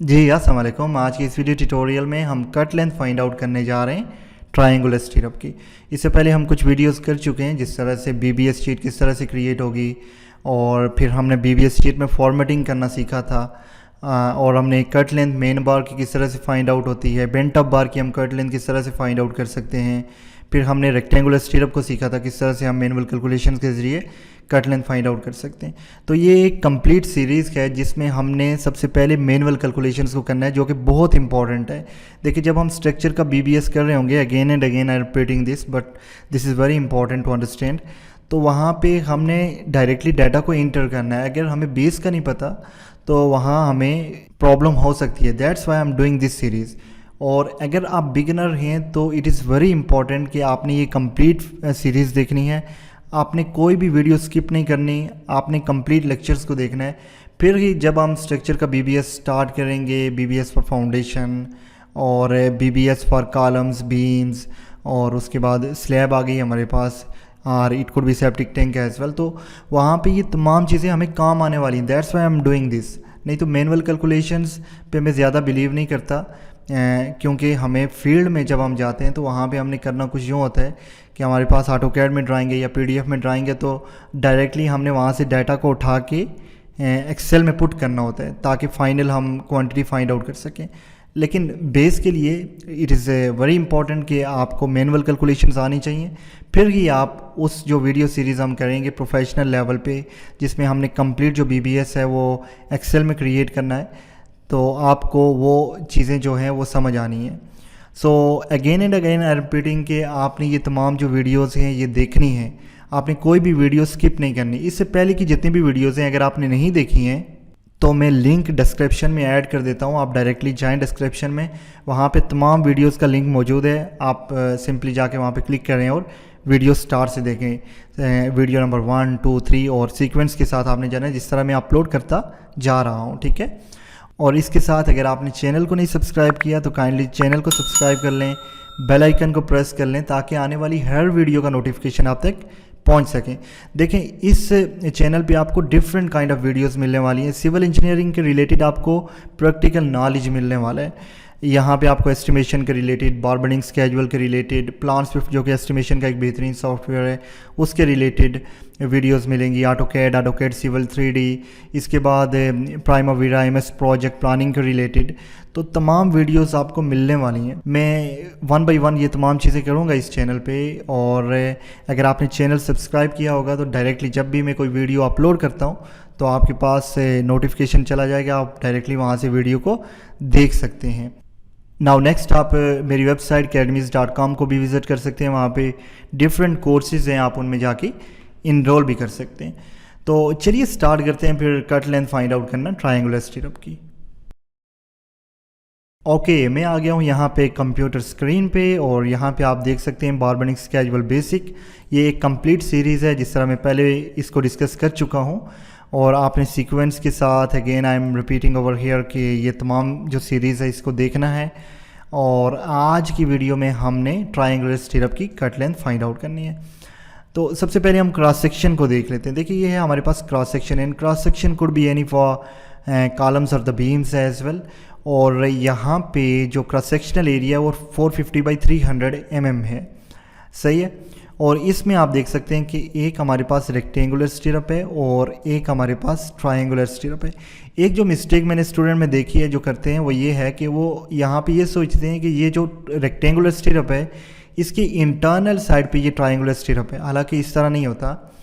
जी अस्सलाम वालेकुम। आज की इस वीडियो ट्यूटोरियल में हम कट लेंथ फाइंड आउट करने जा रहे हैं ट्रायंगुलर स्टीरअप की। इससे पहले हम कुछ वीडियोस कर चुके हैं, जिस तरह से बीबीएस शीट किस तरह से क्रिएट होगी, और फिर हमने बीबीएस शीट में फॉर्मेटिंग करना सीखा था। और हमने कट लेंथ मेन बार की किस तरह से फाइंड आउट होती है, बेंट अप बार की हम कट लेंथ किस तरह से फाइंड आउट कर सकते हैं। फिर हमने रेक्टेंगुलर स्टीरअप को सीखा था, किस तरह से हम मैनुअल कैलकुलेशंस के ज़रिए कट लेंथ फाइंड आउट कर सकते हैं। तो ये एक कंप्लीट सीरीज़ है जिसमें हमने सबसे पहले मैनुअल कैलकुलेशंस को करना है, जो कि बहुत इंपॉर्टेंट है। देखिए, जब हम स्ट्रक्चर का बीबीएस कर रहे होंगे, again and again I repeating this, but this is very important to understand. तो वहाँ पे हमने डायरेक्टली डाटा को इंटर करना है। अगर हमें बेस का नहीं पता तो वहाँ हमें प्रॉब्लम हो सकती है। That's why I am doing this series. और अगर आप बिगिनर हैं तो इट इज़ वेरी इंपॉर्टेंट कि आपने ये कंप्लीट सीरीज़ देखनी है। आपने कोई भी वीडियो स्किप नहीं करनी, आपने कंप्लीट लेक्चर्स को देखना है। फिर ही जब हम स्ट्रक्चर का बीबीएस स्टार्ट करेंगे, बीबीएस फॉर फाउंडेशन और बीबीएस फॉर कॉलम्स बीम्स, और उसके बाद स्लैब आ गई हमारे पास, और it could be septic tank as well, तो वहाँ पे ये तमाम चीज़ें हमें काम आने वाली हैं। That's why I am doing this. नहीं तो मैनुअल कैलकुलेशंस पे मैं ज़्यादा बिलीव नहीं करता, क्योंकि हमें फील्ड में जब हम जाते हैं तो वहाँ पे हमने करना कुछ यूँ होता है कि हमारे पास ऑटोकैड में ड्राइंग है या पीडीएफ में ड्राइंग है, तो डायरेक्टली हमने वहाँ से डाटा को उठा के एक्सेल में पुट करना होता है ताकि फाइनल हम क्वांटिटी फाइंड आउट कर सकें। लेकिन बेस के लिए इट इज़ वेरी इंपॉर्टेंट कि आपको मैनुअल कैलकुलेशंस आनी चाहिए। फिर ही आप उस जो वीडियो सीरीज़ हम करेंगे प्रोफेशनल लेवल पे, जिसमें हमने कंप्लीट जो बीबीएस है वो एक्सेल में क्रिएट करना है, तो आपको वो चीज़ें जो हैं वो समझ आनी है। So again and again I repeating कि आपने ये तमाम जो वीडियोस हैं ये देखनी है। आपने कोई भी वीडियो स्किप नहीं करनी। इससे पहले की जितनी भी वीडियोस हैं, अगर आपने नहीं देखी हैं तो मैं लिंक डिस्क्रिप्शन में ऐड कर देता हूँ। आप डायरेक्टली जाएं डिस्क्रिप्शन में, वहाँ पे तमाम वीडियोस का लिंक मौजूद है। आप सिंपली जाके वहाँ पे क्लिक करें और वीडियो स्टार्ट से देखें। वीडियो नंबर 1, 2, 3 और सीक्वेंस के साथ आपने जाना है, जिस तरह मैं अपलोड करता जा रहा हूँ, ठीक है। और इसके साथ अगर आपने चैनल को नहीं सब्सक्राइब किया तो काइंडली चैनल को सब्सक्राइब कर लें, बेल आइकन को प्रेस कर लें, ताकि आने वाली हर वीडियो का नोटिफिकेशन आप तक पहुंच सकें। देखें, इस चैनल पे आपको डिफरेंट काइंड ऑफ वीडियोस मिलने वाली हैं। सिविल इंजीनियरिंग के रिलेटेड आपको प्रैक्टिकल नॉलेज मिलने वाला है। यहाँ पे आपको एस्टिमेशन के रिलेटेड, बारबेंडिंग स्केजुअल के रिलेटेड, प्लान स्विफ्ट जो कि एस्टिमेशन का एक बेहतरीन सॉफ्टवेयर है, उसके रिलेटेड वीडियोस मिलेंगी। ऑटोकैड सिविल 3D, इसके बाद प्राइमावीरा MS प्रोजेक्ट प्लानिंग के रिलेटेड, तो तमाम वीडियोस आपको मिलने वाली हैं। मैं 1 बाय 1 ये तमाम चीज़ें करूँगा इस चैनल पे। और अगर आपने चैनल सब्सक्राइब किया होगा तो डायरेक्टली जब भी मैं कोई वीडियो अपलोड करता हूँ तो आपके पास नोटिफिकेशन चला जाएगा, आप डायरेक्टली वहाँ से वीडियो को देख सकते हैं। नाउ नेक्स्ट, आप मेरी वेबसाइट academies.com को भी विज़िट कर सकते हैं। वहाँ पे डिफरेंट कोर्सेज़ हैं, आप उनमें जाके इनरोल भी कर सकते हैं। तो चलिए स्टार्ट करते हैं फिर कट लेंथ फाइंड आउट करना ट्रायंगुलर स्टीरअप की। ओके, मैं आ गया हूँ यहाँ पे कंप्यूटर स्क्रीन पे, और यहाँ पे आप देख सकते हैं बारबेंडिंग स्केजुअल बेसिक। ये एक कंप्लीट सीरीज़ है, जिस तरह मैं पहले इसको डिस्कस कर चुका हूँ। और आपने सीक्वेंस के साथ again I am repeating over here कि ये तमाम जो सीरीज़ है इसको देखना है। और आज की वीडियो में हमने ट्रायंगुलर स्टीरअप की कट लेंथ फाइंड आउट करनी है। तो सबसे पहले हम क्रॉस सेक्शन को देख लेते हैं। देखिए, ये है हमारे पास cross section, and cross section could be any four columns और द बीम्स एज वेल। और यहाँ पे जो क्रॉस सेक्शनल एरिया है वो 450 बाई 300 mm है, सही है। और इसमें आप देख सकते हैं कि एक हमारे पास रेक्टेंगुलर स्टीरअप है और एक हमारे पास ट्रायंगुलर स्टीरअप है। एक जो मिस्टेक मैंने स्टूडेंट में देखी है जो करते हैं वो ये है कि वो यहाँ पे ये सोचते हैं कि ये जो रेक्टेंगुलर स्टीरअप है इसकी इंटरनल साइड पे ये ट्रायंगुलर स्टीरअप है, हालांकि इस तरह नहीं होता।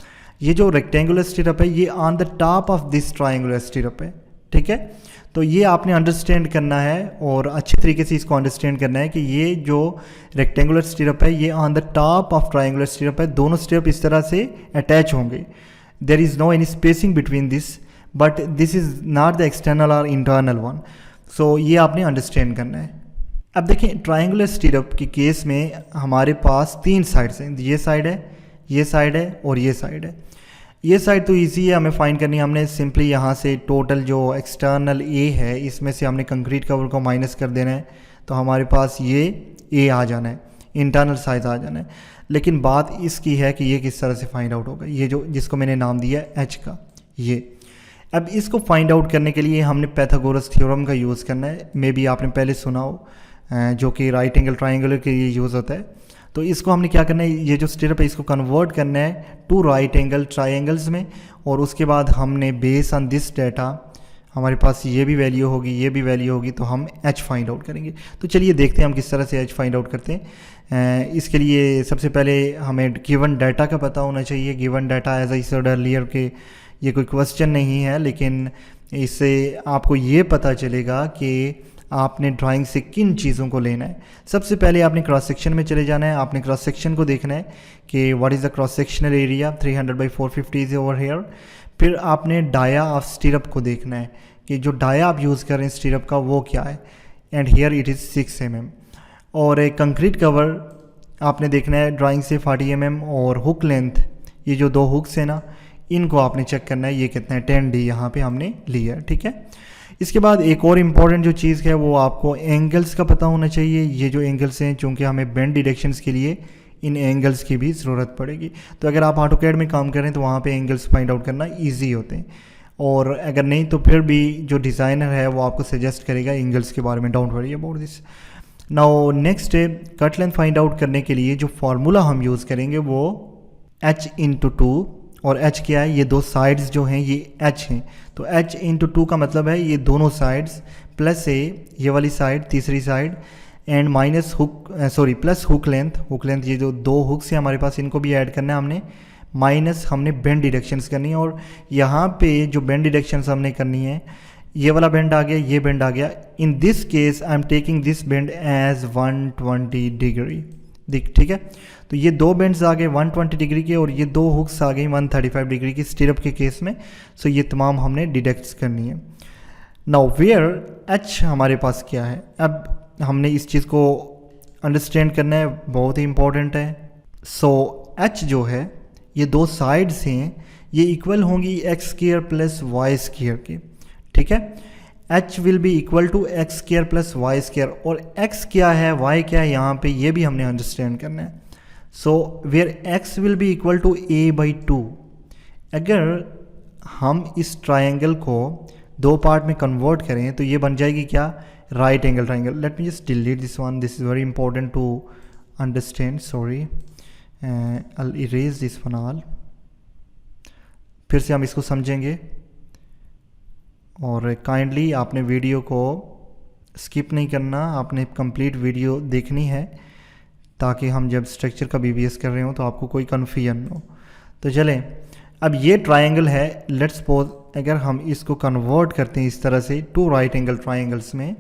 ये जो रेक्टेंगुलर स्टीरअप है ये on the top of this triangular stirrup है, ठीक है। तो ये आपने अंडरस्टैंड करना है और अच्छे तरीके से इसको अंडरस्टैंड करना है कि ये जो रेक्टेंगुलर स्टीरअप है ये on the top of triangular stirrup है। दोनों स्टीरअप इस तरह से अटैच होंगे। There is no any spacing between this, but this is not the external और इंटरनल वन। सो ये आपने अंडरस्टैंड करना है। अब देखें, ट्रायंगुलर स्टीरअप के केस में हमारे पास 3 साइड्स हैं। ये साइड है, ये साइड है और ये साइड है। ये साइड तो इजी है हमें फाइंड करनी है। हमने सिंपली यहाँ से टोटल जो एक्सटर्नल ए है इसमें से हमने कंक्रीट कवर को माइनस कर देना है, तो हमारे पास ये ए आ जाना है, इंटरनल साइज आ जाना है। लेकिन बात इसकी है कि ये किस तरह से फाइंड आउट होगा। ये जो जिसको मैंने नाम दिया एच का, ये अब इसको फाइंड आउट करने के लिए हमने पैथागोरस थ्योरम का यूज़ करना है। मे बी आपने पहले सुना हो, जो कि राइट एंगल ट्राइंगल के लिए यूज़ होता है। तो इसको हमने क्या करना है, ये जो स्टिरअप है इसको कन्वर्ट करना है टू राइट एंगल ट्राइंगल्स में, और उसके बाद हमने बेस ऑन दिस डाटा हमारे पास ये भी वैल्यू होगी, ये भी वैल्यू होगी, तो हम एच फाइंड आउट करेंगे। तो चलिए देखते हैं हम किस तरह से एच फाइंड आउट करते हैं। इसके लिए सबसे पहले हमें गिवन डाटा का पता होना चाहिए। Given data as I said earlier के ये कोई क्वेश्चन नहीं है, लेकिन इससे आपको ये पता चलेगा कि आपने ड्राइंग से किन चीज़ों को लेना है। सबसे पहले आपने क्रॉस सेक्शन में चले जाना है। आपने क्रॉस सेक्शन को देखना है कि what is the cross sectional area, 300/450 is over here. फिर आपने डाया ऑफ स्टिरअप को देखना है कि जो डाया आप यूज़ कर रहे हैं स्टिरअप का वो क्या है, and here it is 6 mm। और एक कंक्रीट कवर आपने देखना है ड्राइंग से 40 mm, और हुक लेंथ, ये जो दो हुक्स है ना, इनको आपने चेक करना है ये कितना है, 10D यहाँ पे हमने लिया है, ठीक है। इसके बाद एक और इम्पॉर्टेंट जो चीज़ है वो आपको एंगल्स का पता होना चाहिए। ये जो एंगल्स हैं, चूँकि हमें बेंड डिरेक्शंस के लिए इन एंगल्स की भी ज़रूरत पड़ेगी। तो अगर आप ऑटोकैड में काम करें तो वहाँ पे एंगल्स फाइंड आउट करना इजी होते हैं, और अगर नहीं तो फिर भी जो डिज़ाइनर है वो आपको सजेस्ट करेगा एंगल्स के बारे में। Don't worry about this. Now next है कट लेंथ फाइंड आउट करने के लिए जो फार्मूला हम यूज़ करेंगे वो h/2, और h क्या है, ये दो साइड्स जो हैं ये h हैं, तो h/2 का मतलब है ये दोनों साइड्स प्लस ये वाली साइड, तीसरी side, and minus hook plus hook length. Hook length ये जो दो हुक्स हैं हमारे पास, इनको भी ऐड करना है हमने, माइनस हमने बेंड डिरेक्शंस करनी है। और यहाँ पे जो बेंड डिरेक्शंस हमने करनी है, ये वाला बेंड आ गया, ये बेंड आ गया। In this case I am taking this bend as 120 degree, ठीक है। तो ये दो बेंड्स आ गए 120 डिग्री के, और ये दो हुक्स आ गई 135 डिग्री की स्टिरअप के केस में। सो ये तमाम हमने डिडक्ट करनी है। नाउ वेयर एच हमारे पास क्या है, अब हमने इस चीज़ को अंडरस्टैंड करना है, बहुत ही इंपॉर्टेंट है। सो एच जो है, ये दो साइड्स हैं, ये इक्वल होंगी x² प्लस y² के, ठीक है। h will be equal to x² plus y², और x क्या है, y क्या है यहाँ पे, ये भी हमने अंडरस्टैंड करना है। So where x will be equal to a/2। अगर हम इस ट्रायंगल को दो पार्ट में कन्वर्ट करें तो ये बन जाएगी क्या, right angle triangle. Let me just delete this one, this is very important to understand, sorry, I'll erase this one all। फिर से हम इसको समझेंगे, और काइंडली आपने वीडियो को स्किप नहीं करना, आपने कंप्लीट वीडियो देखनी है, ताकि हम जब स्ट्रक्चर का BBS कर रहे हो तो आपको कोई कन्फ्यूजन न हो। तो चलें, अब ये ट्रायंगल है, लेट्स सपोज अगर हम इसको कन्वर्ट करते हैं इस तरह से टू राइट एंगल ट्रायंगल्स में,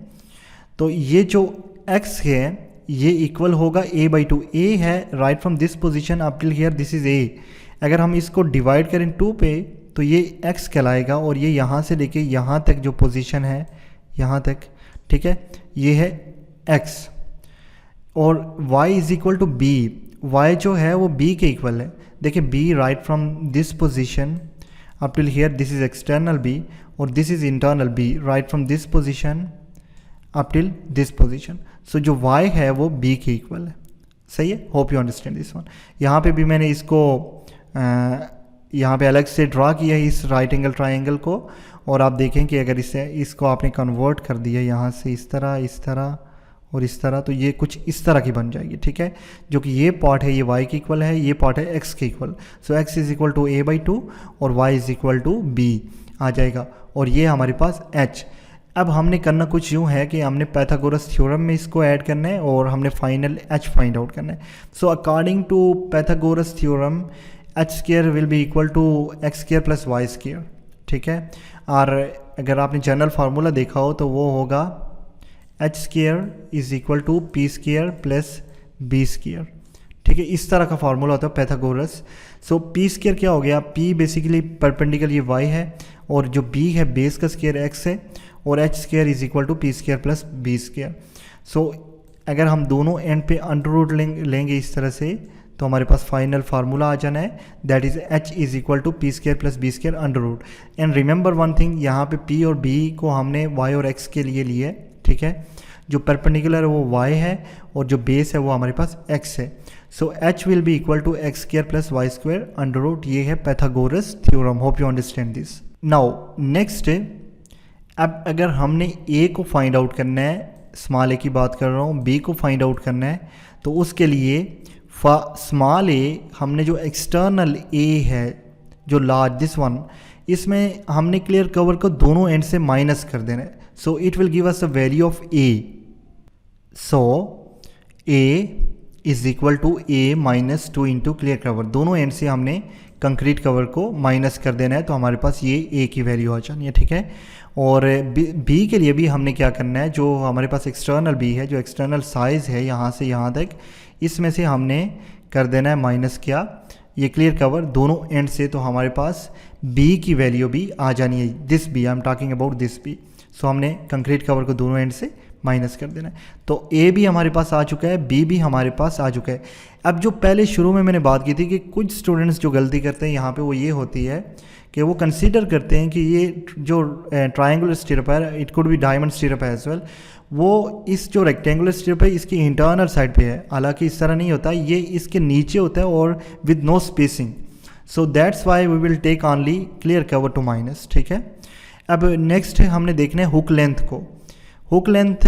तो ये जो x है ये इक्वल होगा a/2। a है right from this position up till here, this is a। अगर हम इसको डिवाइड करें 2 पे तो ये x कहलाएगा, और ये यहाँ से लेके यहाँ तक जो पोजीशन है यहाँ तक, ठीक है, ये है x। और y is equal to b, y जो है वो b के इक्वल है। देखिए b right from this position up till here, this is external b, और this is internal b, right from this position up till this position. So जो y है वो b के इक्वल है, सही है। Hope you understand this one. यहाँ पे भी मैंने इसको यहाँ पे अलग से ड्रा किया है इस राइट एंगल ट्रायंगल को, और आप देखें कि अगर इसको आपने कन्वर्ट कर दिया यहाँ से इस तरह और इस तरह, तो ये कुछ इस तरह की बन जाएगी, ठीक है। जो कि ये पार्ट है ये y के इक्वल है, ये पार्ट है x के equal. So x is equal to a/2 और y is equal to b आ जाएगा, और ये हमारे पास h। अब हमने करना कुछ यूँ है कि हमने पैथागोरस थ्योरम में इसको ऐड करना है, और हमने फाइनल h फाइंड आउट करना है। So according to Pythagoras theorem h² will be equal to x² plus y², ठीक है। और अगर आपने जनरल फार्मूला देखा हो तो वो होगा h² is equal to p² plus b², ठीक है। इस तरह का फार्मूला होता है पैथागोरस। सो p² क्या हो गया, p बेसिकली परपेंडिकुलर ये y है, और जो b है बेस का स्क्वायर x है, और h² is equal to p² plus b²। So अगर हम दोनों एंड पे अंडर रूट लेंगे इस तरह से, तो हमारे पास फाइनल फार्मूला आ जाना है, that is h is equal to p² plus b² under root. And remember one thing, यहाँ पे p और b को हमने y और x के लिए लिए, ठीक है। जो परपेंडिकुलर है वो y है, और जो बेस है वो हमारे पास x है। So h will be equal to x² plus y² under root. ये है Pythagoras theorem. Hope you understand this. Now next, अब अगर हमने ए को फाइंड आउट करना है, स्मॉल ए की बात कर रहा हूँ, बी को फाइंड आउट करना है, तो उसके लिए स्मॉल ए हमने जो एक्सटर्नल ए है जो लार्ज दिस वन, इसमें हमने क्लियर कवर को दोनों एंड से माइनस कर देना है. So it will give us the value of a. So a is equal to a minus 2 into clear cover. दोनों एंड से हमने कंक्रीट कवर को माइनस कर देना है, तो हमारे पास ये ए की वैल्यू आ जानी है. ठीक है. और बी के लिए भी हमने क्या करना है, जो हमारे पास एक्सटर्नल बी है, जो एक्सटर्नल साइज़ है यहाँ से यहाँ तक, इसमें से हमने कर देना है माइनस क्या, ये क्लियर कवर दोनों एंड से, तो हमारे पास बी की वैल्यू भी आ जानी है. This B, I am talking about this B. सो हमने कंक्रीट कवर को दोनों एंड से माइनस कर देना है. तो ए भी हमारे पास आ चुका है, बी भी हमारे पास आ चुका है. अब जो पहले शुरू में मैंने बात की थी कि कुछ स्टूडेंट्स जो गलती करते हैं यहाँ पे, वो ये होती है कि वो कंसीडर करते हैं कि ये जो ट्रायंगुलर स्टिरअप है, it could B diamond stirrup है एज वेल, वो इस जो रेक्टेंगुलर स्टिरअप है इसकी इंटरनल साइड पे है. हालांकि इस तरह नहीं होता, ये इसके नीचे होता है और with no spacing. So that's why we will take only clear cover two minus. ठीक है. अब नेक्स्ट हमने देखना है हुक लेंथ को. हुक लेंथ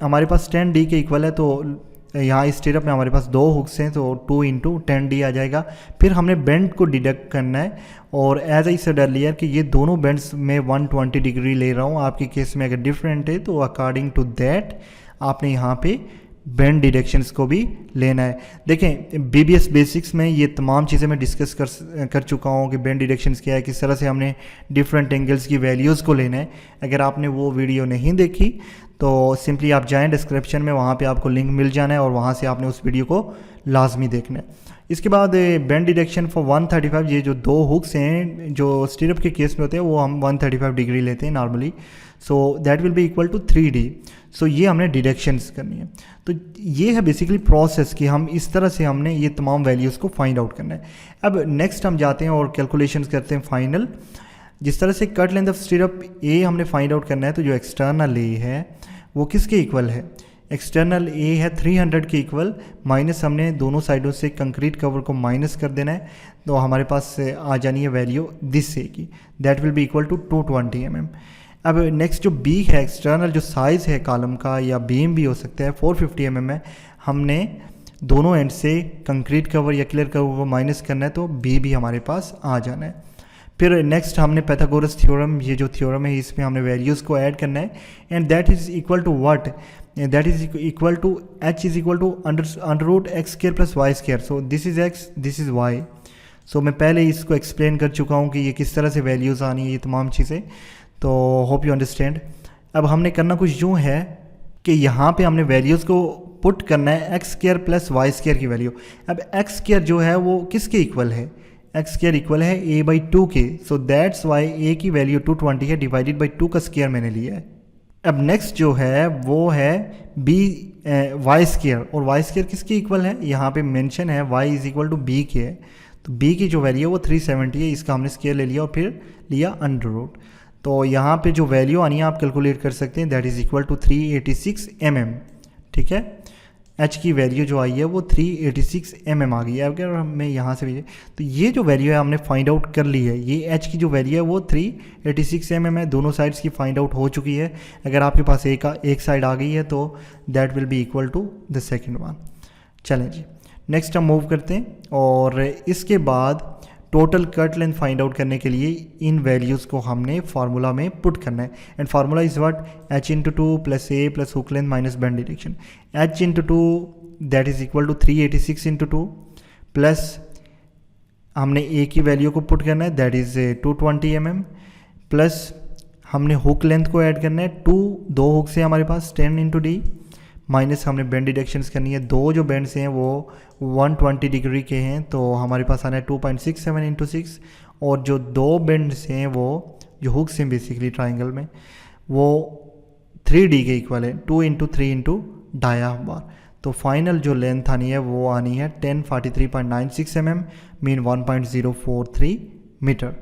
हमारे पास 10D के इक्वल है, तो यहाँ इस स्टिरअप में हमारे पास 2 हुक्स हैं, तो 2 इंटू 10D आ जाएगा. फिर हमने बेंड को डिडक्ट करना है, और एज आई सेड अर्लियर कि ये दोनों बेंड्स में 120 डिग्री ले रहा हूँ. आपके केस में अगर डिफरेंट है तो अकॉर्डिंग टू दैट आपने यहाँ पे बेंड डिडक्शंस को भी लेना है. देखें BBS बेसिक्स में ये तमाम चीज़ें मैं डिस्कस कर चुका हूँ कि बेंड डिडक्शंस क्या है, किस तरह से हमने डिफरेंट एंगल्स की वैल्यूज़ को लेना है. अगर आपने वो वीडियो नहीं देखी तो सिंपली आप जाएं डिस्क्रिप्शन में, वहाँ पे आपको लिंक मिल जाना है और वहाँ से आपने उस वीडियो को लाजमी देखना है. इसके बाद बेंड डिडक्शन फॉर 135, ये जो 2 हुक्स हैं जो स्टिरअप के केस में होते हैं वो हम 135 डिग्री लेते हैं normally. So that will be equal to 3D. So ये हमने डिडक्शंस करनी है. तो ये है बेसिकली प्रोसेस कि हम इस तरह से हमने ये तमाम वैल्यूज़ को फाइंड आउट करना है. अब नेक्स्ट हम जाते हैं और कैलकुलेशंस करते हैं फाइनल. जिस तरह से कट लेंथ ऑफ स्टिरअप ए हमने फाइंड आउट करना है, तो जो एक्सटर्नल ए है वो किसके इक्वल है, एक्सटर्नल ए है 300 के इक्वल, माइनस हमने दोनों साइडों से कंक्रीट कवर को माइनस कर देना है, तो हमारे पास आ जानी है वैल्यू दिस ए की, that will be equal to 220 mm. अब नेक्स्ट जो बी है, एक्सटर्नल जो साइज़ है कॉलम का या बीम भी हो सकता है, 450 mm है. हमने दोनों एंड से कंक्रीट कवर या क्लियर कवर को माइनस करना है, तो बी भी हमारे पास आ जाना है. फिर नेक्स्ट हमने पाइथागोरस थ्योरम, ये जो थ्योरम है इसमें हमने वैल्यूज़ को ऐड करना है, and that is equal to what, that is equal to h is equal to under root x square plus y square. So this is x, this is y. So मैं पहले इसको explain कर चुका हूँ कि ये किस तरह से वैल्यूज़ आनी है, ये तमाम चीज़ें. तो होप यू अंडरस्टैंड. अब हमने करना कुछ यूँ है कि यहाँ पे हमने वैल्यूज़ को पुट करना है x square plus y square की वैल्यू. अब एक्स स्क्वायर जो है वो किसके इक्वल है, एक्स स्क्वायर इक्वल है a/2 के. सो दैट्स वाई a की वैल्यू 220 है, डिवाइडेड बाई 2 का स्क्वायर मैंने लिया है. अब नेक्स्ट जो है वो है b वाई स्क्वायर, और वाई स्क्वायर किसके इक्वल है, यहाँ पे मेंशन है y is equal to b के है. तो b की जो वैल्यू है वो 370 है, इसका हमने स्क्वायर ले लिया और फिर लिया अंडर रूट. तो यहाँ पे जो वैल्यू आनी है आप कैलकुलेट कर सकते हैं, that is equal to 386 mm. ठीक है. h की वैल्यू जो आई है वो 386 mm आ गई है. अगर हमें यहाँ से भी, तो ये जो वैल्यू है हमने फाइंड आउट कर ली है. ये h की जो वैल्यू है वो 386 mm है, दोनों साइड्स की फाइंड आउट हो चुकी है. अगर आपके पास एक साइड आ गई है तो that will be equal to the second one. चलें जी, नेक्स्ट हम मूव करते हैं, और इसके बाद total cut length find out करने के लिए इन वैल्यूज़ को हमने फार्मूला में पुट करना है. And formula is what, h into 2 plus a plus hook length minus bend direction. h into 2 that is equal to 386 into 2 plus हमने a की वैल्यू को पुट करना है, दैट इज़ 220 mm, प्लस हमने hook length को add करना है, 2 hooks है हमारे पास 10 इंटू d, माइनस हमने बेंड डिडक्शंस करनी है. 2 जो बेंड्स हैं वो 120 डिग्री के हैं, तो हमारे पास आना है 2.67 इंटू 6, और जो 2 बेंड्स हैं वो जो हुक्स हैं बेसिकली ट्राइंगल में वो 3D के इक्वल है, 2 इंटू 3 इंटू डाया बार. तो फाइनल जो लेंथ आनी है वो आनी है 1043.96 mm, मीन 1.043 मीटर.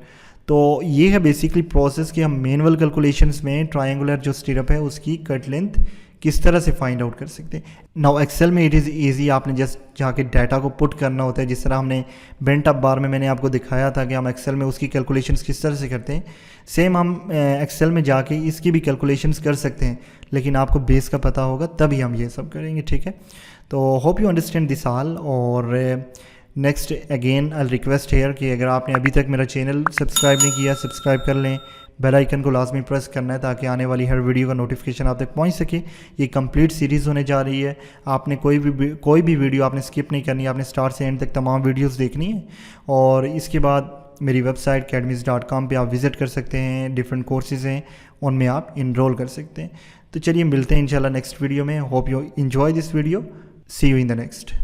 तो ये है बेसिकली प्रोसेस कि हम मैनुअल कैलकुलेशंस में ट्रायंगुलर जो स्टिरअप है उसकी कट लेंथ किस तरह से फाइंड आउट कर सकते हैं। नाउ एक्सेल में इट इज़ ईजी, आपने जस्ट जाके डाटा को पुट करना होता है। जिस तरह हमने बेंट अप बार में मैंने आपको दिखाया था कि हम एक्सेल में उसकी कैलकुलेशंस किस तरह से करते हैं, सेम हम एक्सेल में जाके इसकी भी कैलकुलेशंस कर सकते हैं, लेकिन आपको बेस का पता होगा तभी हम ये सब करेंगे, ठीक है। तो hope you understand this all. और next again I request here कि अगर आपने अभी तक मेरा चैनल सब्सक्राइब नहीं किया, सब्सक्राइब कर लें, बेल आइकन को लाजमी प्रेस करना है ताकि आने वाली हर वीडियो का नोटिफिकेशन आप तक पहुंच सके। ये कंप्लीट सीरीज़ होने जा रही है, आपने कोई भी वीडियो आपने स्किप नहीं करनी है, आपने स्टार्ट से एंड तक तमाम वीडियोस देखनी है। और इसके बाद मेरी वेबसाइट academys.com पे आप विज़िट कर सकते हैं, डिफरेंट कोर्सेज़ हैं उनमें आप इनरोल कर सकते हैं। तो चलिए मिलते हैं इंशाल्लाह नेक्स्ट वीडियो में। Hope you enjoy this video, see you in the next.